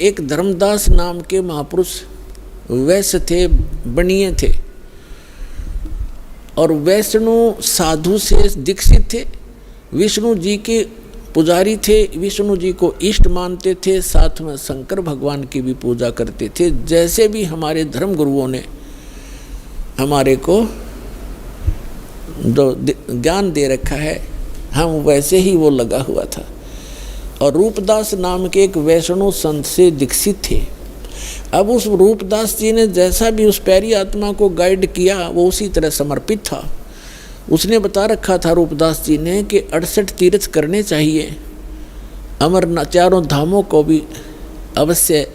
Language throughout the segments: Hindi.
एक धर्मदास नाम के महापुरुष वैश्य थे, बनिए थे, और वैष्णु साधु से दीक्षित थे, विष्णु जी के पुजारी थे, विष्णु जी को इष्ट मानते थे, साथ में शंकर भगवान की भी पूजा करते थे। जैसे भी हमारे धर्म गुरुओं ने हमारे को जो ज्ञान दे रखा है, हम वैसे ही वो लगा हुआ था। और रूपदास नाम के एक वैष्णव संत से दीक्षित थे। अब उस रूपदास जी ने जैसा भी उस प्यारी आत्मा को गाइड किया, वो उसी तरह समर्पित था। उसने बता रखा था रूपदास जी ने कि 68 तीर्थ करने चाहिए, अमरनाथ चारों धामों को भी अवश्य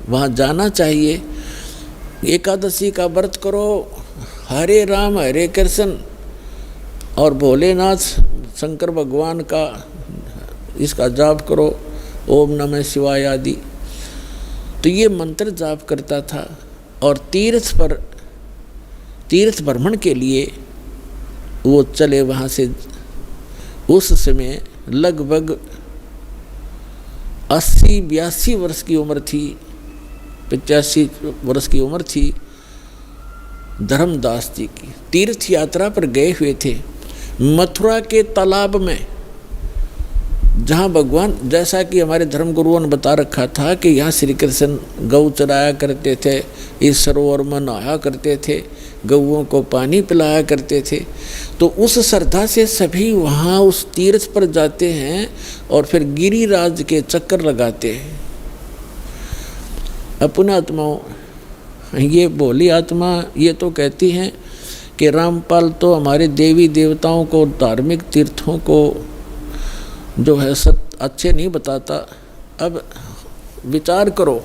वहाँ जाना चाहिए, एकादशी का व्रत करो, हरे राम हरे कृष्ण और भोलेनाथ शंकर भगवान का इसका जाप करो, ओम नमः शिवाय आदि। तो ये मंत्र जाप करता था। और तीर्थ भ्रमण के लिए वो चले वहाँ से। उस समय लगभग 80-82 वर्ष की उम्र थी, 85 वर्ष की उम्र थी धर्मदास जी की। तीर्थ यात्रा पर गए हुए थे मथुरा के तालाब में, जहाँ भगवान, जैसा कि हमारे धर्म गुरुओं ने बता रखा था कि यहाँ श्री कृष्ण गौ चराया करते थे, इस सरोवर में नहाया करते थे, गौओं को पानी पिलाया करते थे। तो उस श्रद्धा से सभी वहाँ उस तीर्थ पर जाते हैं और फिर गिरिराज के चक्कर लगाते हैं। अपने आत्माओं, ये भोली आत्मा ये तो कहती हैं कि रामपाल तो हमारे देवी देवताओं को, धार्मिक तीर्थों को जो है सब अच्छे नहीं बताता। अब विचार करो,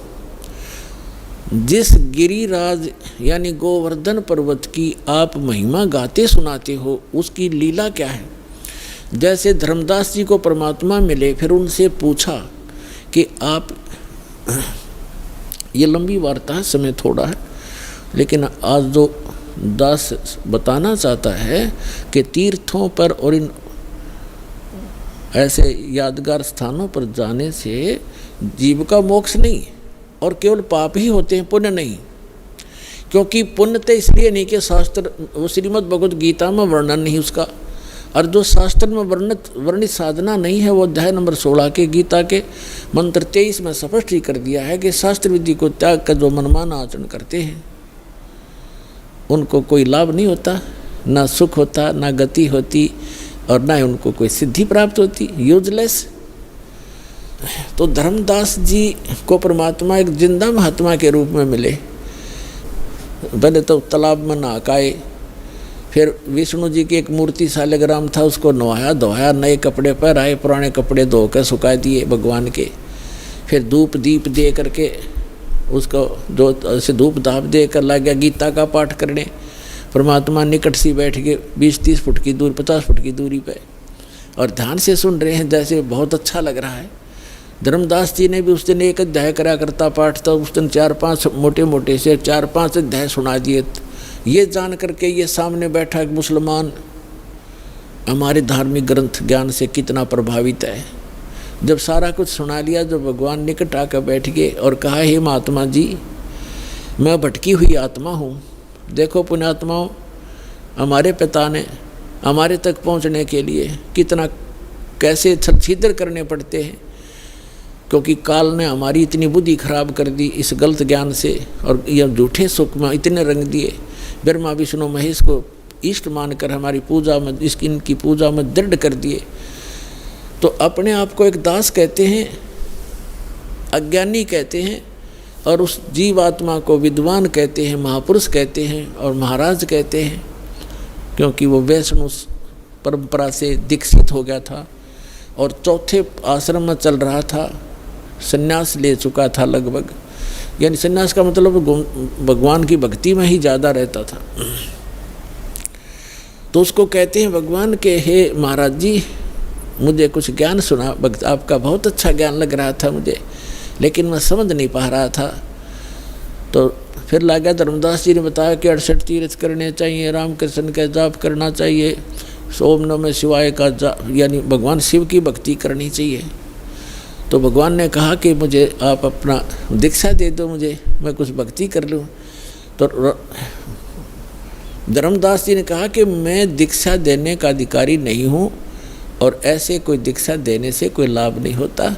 जिस गिरिराज यानी गोवर्धन पर्वत की आप महिमा गाते सुनाते हो, उसकी लीला क्या है। जैसे धर्मदास जी को परमात्मा मिले, फिर उनसे पूछा कि आप, ये लंबी वार्ता है, समय थोड़ा है, लेकिन आज जो दास बताना चाहता है कि तीर्थों पर और इन ऐसे यादगार स्थानों पर जाने से जीव का मोक्ष नहीं और केवल पाप ही होते हैं, पुण्य नहीं। क्योंकि पुण्य तो इसलिए नहीं कि शास्त्र, वो श्रीमद् भगवद गीता में वर्णन नहीं उसका, और जो शास्त्र में वर्णित साधना नहीं है, वो अध्याय नंबर 16 के गीता के मंत्र 23 में स्पष्ट ही कर दिया है कि शास्त्र विधि को त्याग कर जो मनमाना आचरण करते हैं उनको कोई लाभ नहीं होता, ना सुख होता, ना गति होती, और ना ही उनको कोई सिद्धि प्राप्त होती, यूजलेस। तो धर्मदास जी को परमात्मा एक जिंदा महात्मा के रूप में मिले। पहले तो तालाब में नहाए, फिर विष्णु जी की एक मूर्ति शालिग्राम था, उसको नहाया धोया, नए कपड़े पहनाए, पुराने कपड़े धो कर सुखा दिए भगवान के। फिर धूप दीप दे करके उसको जो ऐसे धूप धाप दे कर लग गया गीता का पाठ करने। परमात्मा निकट से बैठ के 20-30 फुट की दूरी, 50 फुट की दूरी पे, और ध्यान से सुन रहे हैं, जैसे बहुत अच्छा लग रहा है। धर्मदास जी ने भी उस दिन एक अध्याय करा करता पाठ था, उस दिन 4-5 मोटे से 4-5 अध्याय सुना दिए। ये जान करके ये सामने बैठा एक मुसलमान हमारे धार्मिक ग्रंथ ज्ञान से कितना प्रभावित है। जब सारा कुछ सुना लिया, जब भगवान निकट आकर बैठ गए और कहा, हे महात्मा जी, मैं भटकी हुई आत्मा हूँ। देखो पुण्यात्माओं, हमारे पिता ने हमारे तक पहुँचने के लिए कितना कैसे छिद्र करने पड़ते हैं, क्योंकि काल ने हमारी इतनी बुद्धि खराब कर दी इस गलत ज्ञान से, और यह झूठे सुख में इतने रंग दिए। ब्रह्मा विष्णु महेश को इष्ट मानकर हमारी पूजा में, इनकी पूजा में दृढ़ कर दिए। तो अपने आप को एक दास कहते हैं, अज्ञानी कहते हैं, और उस जीवात्मा को विद्वान कहते हैं, महापुरुष कहते हैं और महाराज कहते हैं, क्योंकि वो वैष्णव परंपरा से दीक्षित हो गया था और चौथे आश्रम में चल रहा था, संन्यास ले चुका था लगभग, यानी संन्यास का मतलब भगवान की भक्ति में ही ज़्यादा रहता था। तो उसको कहते हैं भगवान के, हे महाराज जी, मुझे कुछ ज्ञान सुना, भक्त आपका बहुत अच्छा ज्ञान लग रहा था मुझे, लेकिन मैं समझ नहीं पा रहा था। तो फिर लगा धर्मदास जी ने बताया कि 68 तीर्थ करने चाहिए, राम कृष्ण का जाप करना चाहिए, ओम नमः शिवाय का जाप, यानी भगवान शिव की भक्ति करनी चाहिए। तो भगवान ने कहा कि मुझे आप अपना दीक्षा दे दो, मुझे मैं कुछ भक्ति कर लूँ। तो धर्मदास जी ने कहा कि मैं दीक्षा देने का अधिकारी नहीं हूँ और ऐसे कोई दीक्षा देने से कोई लाभ नहीं होता।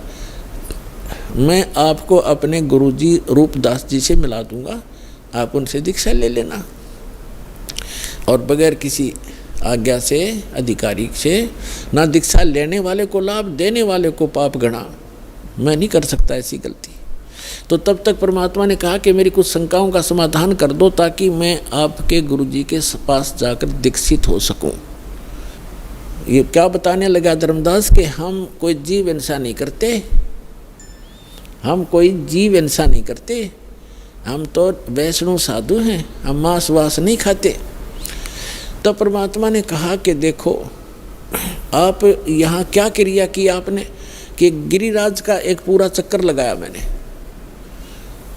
मैं आपको अपने गुरुजी रूपदास जी से मिला दूंगा, आप उनसे दीक्षा ले लेना। और बगैर किसी आज्ञा से, अधिकारी से, ना दीक्षा लेने वाले को लाभ, देने वाले को पाप गणा। मैं नहीं कर सकता ऐसी गलती। तो तब तक परमात्मा ने कहा कि मेरी कुछ शंकाओं का समाधान कर दो ताकि मैं आपके गुरुजी के पास जाकर दीक्षित हो सकूं। ये क्या बताने लगा धर्मदास कि हम कोई जीव हिंसा नहीं करते, हम कोई जीव हिंसा नहीं करते, हम तो वैष्णव साधु हैं, हम मांस वास नहीं खाते। तो परमात्मा ने कहा कि देखो आप यहाँ क्या क्रिया की आपने, कि गिरिराज का एक पूरा चक्कर लगाया मैंने,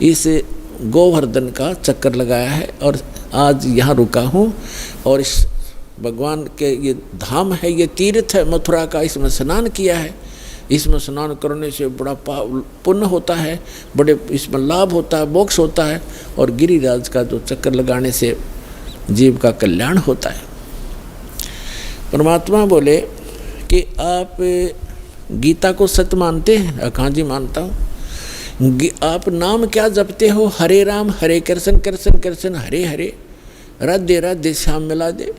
इस गोवर्धन का चक्कर लगाया है और आज यहाँ रुका हूँ। और इस भगवान के ये धाम है, ये तीर्थ है मथुरा का, इसमें स्नान किया है। इसमें स्नान करने से बड़ा पुण्य होता है, बड़े इसमें लाभ होता है, मोक्ष होता है। और गिरिराज का जो चक्कर लगाने से जीव का कल्याण होता है। परमात्मा बोले कि आप गीता को सत्य मानते हैं? हाँ जी मानता हूँ। आप नाम क्या जपते हो? हरे राम हरे कृष्ण कृष्ण कृष्ण हरे हरे, राधे राधे श्याम मिला दे।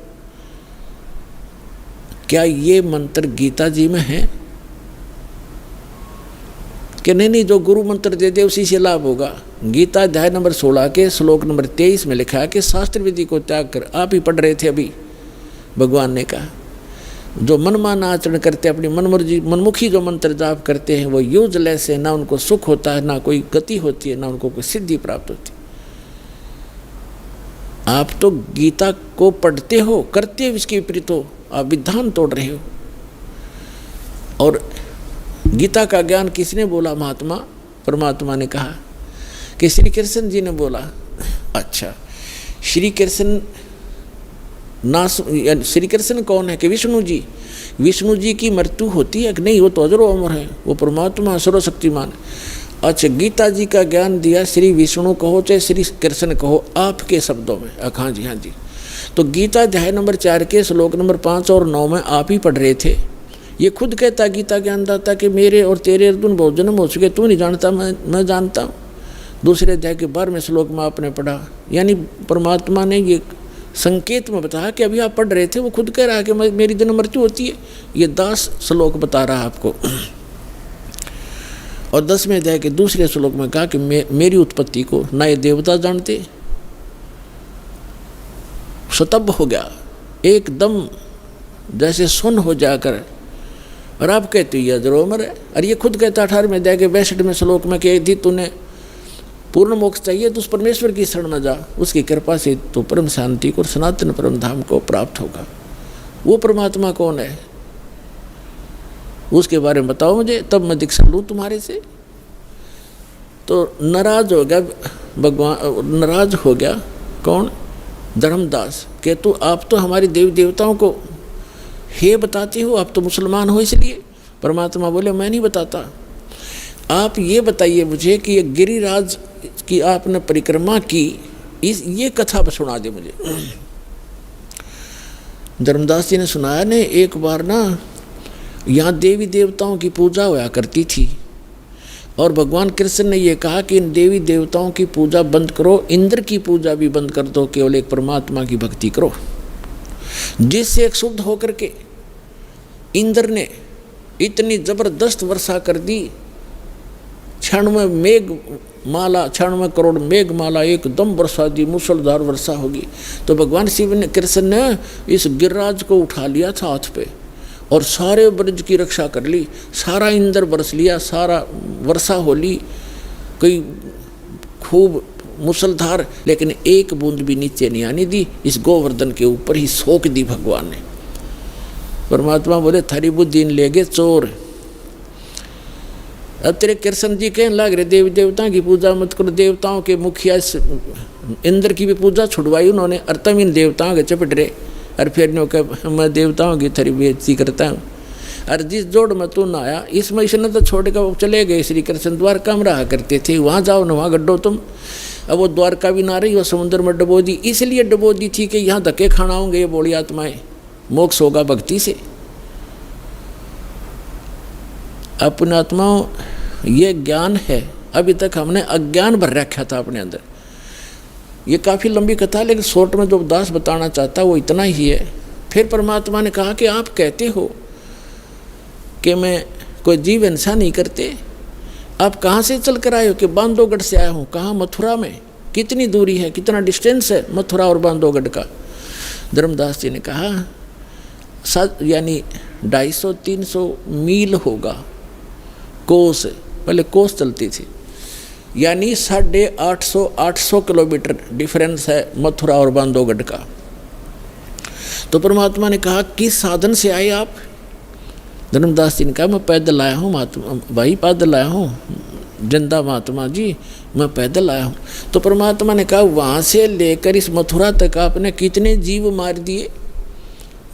क्या ये मंत्र गीता जी में है? कि नहीं, जो गुरु मंत्र दे दे उसी से लाभ होगा। गीता अध्याय नंबर 16 के श्लोक नंबर 23 में लिखा है कि शास्त्र विधि को त्याग कर, आप ही पढ़ रहे थे अभी, भगवान ने कहा जो मनमाना आचरण करते, अपनी मनमुखी जो मंत्र जाप करते हैं वो यूजलेस है, ना उनको सुख होता है, ना कोई गति होती है, ना उनको कोई सिद्धि प्राप्त होती। आप तो गीता को पढ़ते हो, करते हो इसके विपरीत हो, आप विधान तोड़ रहे हो। और गीता का ज्ञान किसने बोला? महात्मा परमात्मा ने कहा कि श्री कृष्ण जी ने बोला। अच्छा, श्री कृष्ण श्री कृष्ण कौन है? कि विष्णु जी। विष्णु जी की मृत्यु होती है कि नहीं? वो तो अजरो अमर है, वो परमात्मा सर्वशक्तिमान। अच्छा, गीता जी का ज्ञान दिया, श्री विष्णु कहो चाहे श्री कृष्ण कहो, आपके शब्दों में। हाँ जी, हाँ जी। तो गीता अध्याय नंबर 4 के श्लोक नंबर 5 और 9 में आप ही पढ़ रहे थे। ये खुद कहता गीता ज्ञानदाता कि मेरे और तेरे अर्जुन बहुत जन्म हो चुके, तू नहीं जानता, मैं जानता हूँ। दूसरे अध्याय के 12वें श्लोक में आपने पढ़ा। यानी परमात्मा ने ये संकेत में बताया कि अभी आप पढ़ रहे थे, वो खुद कह रहा है कि मेरी जन्म मृत्यु होती है। ये 10 श्लोक बता रहा है आपको। और 10वें अध्याय के दूसरे श्लोक में कहा कि मेरी उत्पत्ति को ना ये देवता जानते। सतब हो गया एकदम, जैसे सुन हो जाकर। और आप कहते ये अजरो अमर है। और ये खुद कहता 18वें अध्याय के 62वें श्लोक में कि यदि तूने पूर्ण मोक्ष चाहिए तो उस परमेश्वर की शरण में जा, उसकी कृपा से तो परम शांति को, सनातन परम धाम को प्राप्त होगा। वो परमात्मा कौन है उसके बारे में बताओ मुझे, तब मैं दीक्षा लूँ तुम्हारे से। तो नाराज हो गया भगवान, नाराज हो गया कौन? धर्मदास। कि तू आप तो हमारे देवी देवताओं को हे बताते हो, आप तो मुसलमान हो इसलिए। परमात्मा बोले मैं नहीं बताता, आप ये बताइए मुझे कि ये गिरिराज की आपने परिक्रमा की, ये कथा सुना दे मुझे। धर्मदास जी ने सुनाया ने, एक बार ना यहाँ देवी देवताओं की पूजा होया करती थी और भगवान कृष्ण ने ये कहा कि इन देवी देवताओं की पूजा बंद करो, इंद्र की पूजा भी बंद कर दो, केवल एक परमात्मा की भक्ति करो। जिससे एक शुद्ध होकर के इंद्र ने इतनी जबरदस्त वर्षा कर दी, 96 मेघ माला, 96 करोड़ मेघ माला एकदम वर्षा दी, मूसलधार वर्षा होगी। तो भगवान शिव ने, कृष्ण ने इस गिरिराज को उठा लिया था हाथ पे और सारे ब्रज की रक्षा कर ली, सारा इंद्र बरस लिया, सारा वर्षा हो ली, कोई खूब मुसलधार, लेकिन एक बूंद भी नीचे नहीं आने दी। इस गोवर्धन के ऊपर ही सोख दी भगवान ने। परमात्मा बोले थारी बुद्धि ले गए चोर। अब तेरे कृष्ण जी कहने लग रहे देवी देवताओं की पूजा मत करो, देवताओं के मुखिया इंद्र की भी पूजा छुड़वाई उन्होंने, और तब इन देवताओं के चपट रहे। और फिर मैं देवताओं की थारी बेइज्जती करता हूँ। और जिस जोड़ में तू नहाया इसमें इसने तो छोड़ कर चले गए। श्री कृष्ण द्वारका में रहा करते थे, वहाँ जाओ न वहाँ गड्ढो तुम। अब वो द्वारका भी ना रही, वो समुद्र में डबो दी, इसलिए डबो दी थी कि यहाँ धक्के खाना होंगे ये बोली आत्माएं, मोक्ष होगा भक्ति से। अपने आत्माओं ये ज्ञान है, अभी तक हमने अज्ञान भर रखा था अपने अंदर। ये काफ़ी लंबी कथा, लेकिन शॉर्ट में जो दास बताना चाहता वो इतना ही है। फिर परमात्मा ने कहा कि आप कहते हो कि मैं कोई जीव हिंसा नहीं करते, आप कहाँ से चल कर आए हो? कि बांधवगढ़ से आया हूँ। कहाँ? मथुरा में। कितनी दूरी है, कितना डिस्टेंस है मथुरा और बांधवगढ़ का? धर्मदास जी ने कहा यानी 250-300 मील होगा, कोस, पहले कोस चलती थी, यानी 850 किलोमीटर डिफरेंस है मथुरा और बांधवगढ़ का। तो परमात्मा ने कहा किस साधन से आए आप? धर्मदास जी ने कहा मैं पैदल आया हूँ महात्मा भाई, पैदल आया हूँ जिंदा महात्मा जी, मैं पैदल आया हूँ। तो परमात्मा ने कहा वहाँ से लेकर इस मथुरा तक आपने कितने जीव मार दिए,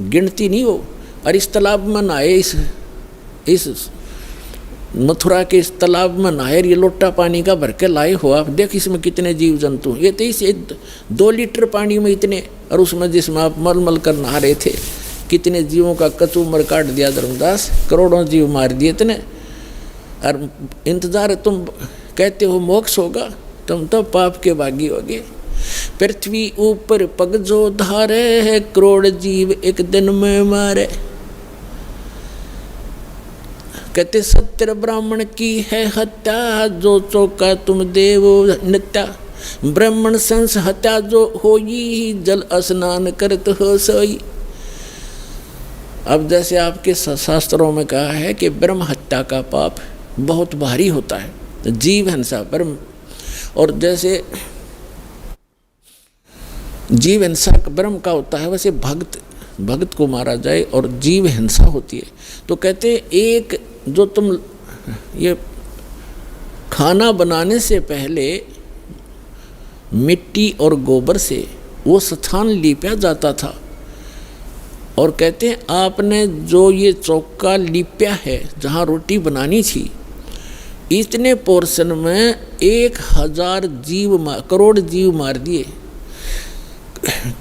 गिनती नहीं हो। और इस तालाब में नहाए, इस मथुरा के इस तालाब में नहाए, ये लोटा पानी का भर के लाए हो आप, देख इसमें कितने जीव जंतु। ये तो इस 2 लीटर पानी में इतने, और उसमें जिसमें आप मल कर नहा रहे थे, कितने जीवों का कचूमर काट दिया धर्मदास, करोड़ों जीव मार दिए इतने। और इंतजार तुम कहते हो मोक्ष होगा, तुम तो पाप के भागी होगे। पृथ्वी ऊपर पग जो धारे है, करोड़ जीव एक दिन में मारे। कहते 70 ब्राह्मण की है हत्या, जो चौका तुम देवो नित्या। ब्राह्मण संस हत्या जो होई, जल स्नान करत हो सोई। अब जैसे आपके शास्त्रों में कहा है कि ब्रह्म हत्या का पाप बहुत भारी होता है, जीव हिंसा ब्रह्म, और जैसे जीव हिंसा ब्रह्म का होता है, वैसे भक्त को मारा जाए और जीव हिंसा होती है। तो कहते एक जो तुम ये खाना बनाने से पहले मिट्टी और गोबर से वो स्थान लीपा जाता था, और कहते हैं आपने जो ये चौका लीपा है जहाँ रोटी बनानी थी, इतने पोर्शन में 1000 करोड़ जीव मार दिए।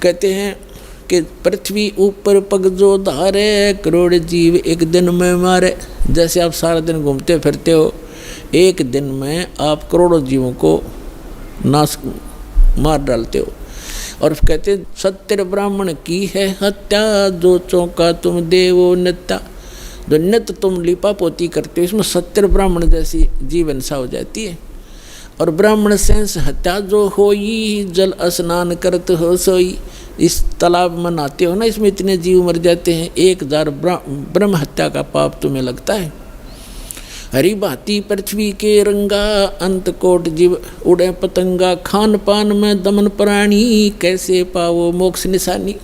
कहते हैं कि पृथ्वी ऊपर पग जो धारे, करोड़ जीव एक दिन में मारे। जैसे आप सारा दिन घूमते फिरते हो, एक दिन में आप करोड़ों जीवों को नाश मार डालते हो। और कहते 70 ब्राह्मण की है हत्या, जो चौका तुम देवो नित्या। जो नित्य तुम लिपा पोती करते हो, इसमें 70 ब्राह्मण जैसी जीव हिंसा हो जाती है। और ब्राह्मण सेंस हत्या जो होई, जल स्नान करत हो सोई। इस तालाब में नहाते हो ना, इसमें इतने जीव मर जाते हैं, 1000 ब्रह्म हत्या का पाप तुम्हें लगता है। हरी भांति पृथ्वी के रंगा, अंत कोट जीव उड़े पतंगा। खान पान में दमन प्राणी, कैसे पाओ मोक्ष निशानी।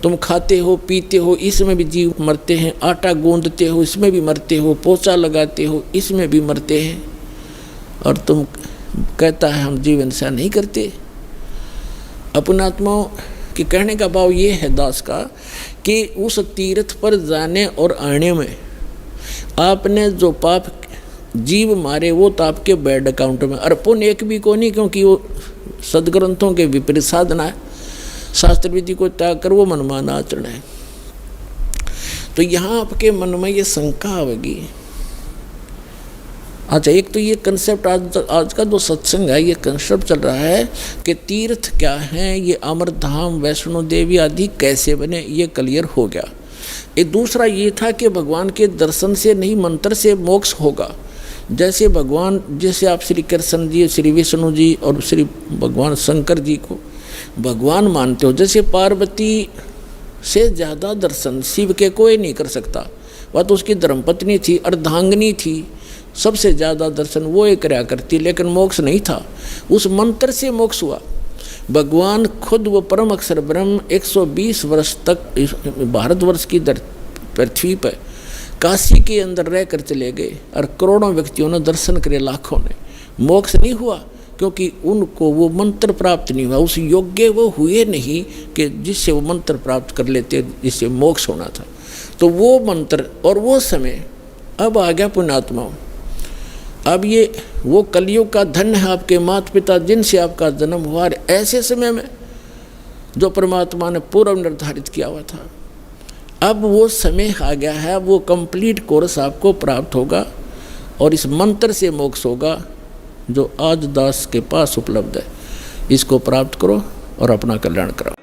तुम खाते हो पीते हो, इसमें भी जीव मरते हैं। आटा गूंदते हो, इसमें भी मरते हो। पोछा लगाते हो, इसमें भी मरते हैं। और तुम कहता है हम जीव हिंसा नहीं करते। अपने आत्माओं के कहने का भाव ये है दास का कि उस तीर्थ पर जाने और आने में आपने जो पाप जीव मारे वो तो आपके बैड अकाउंट में, और पुण्य एक भी को नहीं, क्योंकि वो सदग्रंथों के विपरीत साधना है। शास्त्र विधि को त्याग कर वो मनमाना आचरण है। तो यहाँ आपके मन में ये शंका आवेगी। अच्छा, एक तो ये कंसेप्ट आज का जो सत्संग है, ये कंसेप्ट चल रहा है कि तीर्थ क्या है, ये अमरधाम वैष्णो देवी आदि कैसे बने, ये क्लियर हो गया। एक दूसरा ये था कि भगवान के दर्शन से नहीं मंत्र से मोक्ष होगा। जैसे भगवान, जैसे आप श्री कृष्ण जी, श्री विष्णु जी और श्री भगवान शंकर जी को भगवान मानते हो, जैसे पार्वती से ज़्यादा दर्शन शिव के कोई नहीं कर सकता। वह तो उसकी धर्मपत्नी थी, अर्धांगिनी थी, सबसे ज़्यादा दर्शन वो एक कराया करती, लेकिन मोक्ष नहीं था। उस मंत्र से मोक्ष हुआ। भगवान खुद वो परम अक्षर ब्रह्म 120 वर्ष तक भारतवर्ष की पृथ्वी पर काशी के अंदर रह कर चले गए, और करोड़ों व्यक्तियों ने दर्शन करे, लाखों ने। मोक्ष नहीं हुआ, क्योंकि उनको वो मंत्र प्राप्त नहीं हुआ। उस योग्य वो हुए नहीं कि जिससे वो मंत्र प्राप्त कर लेते, जिससे मोक्ष होना था। तो वो मंत्र और वो समय अब आ गया पुण्यात्माओं। अब ये वो कलयुग का धन है आपके माता पिता जिनसे आपका जन्म हुआ, ऐसे समय में जो परमात्मा ने पूर्व निर्धारित किया हुआ था। अब वो समय आ गया है, वो कंप्लीट कोर्स आपको प्राप्त होगा और इस मंत्र से मोक्ष होगा जो आज दास के पास उपलब्ध है। इसको प्राप्त करो और अपना कल्याण करो।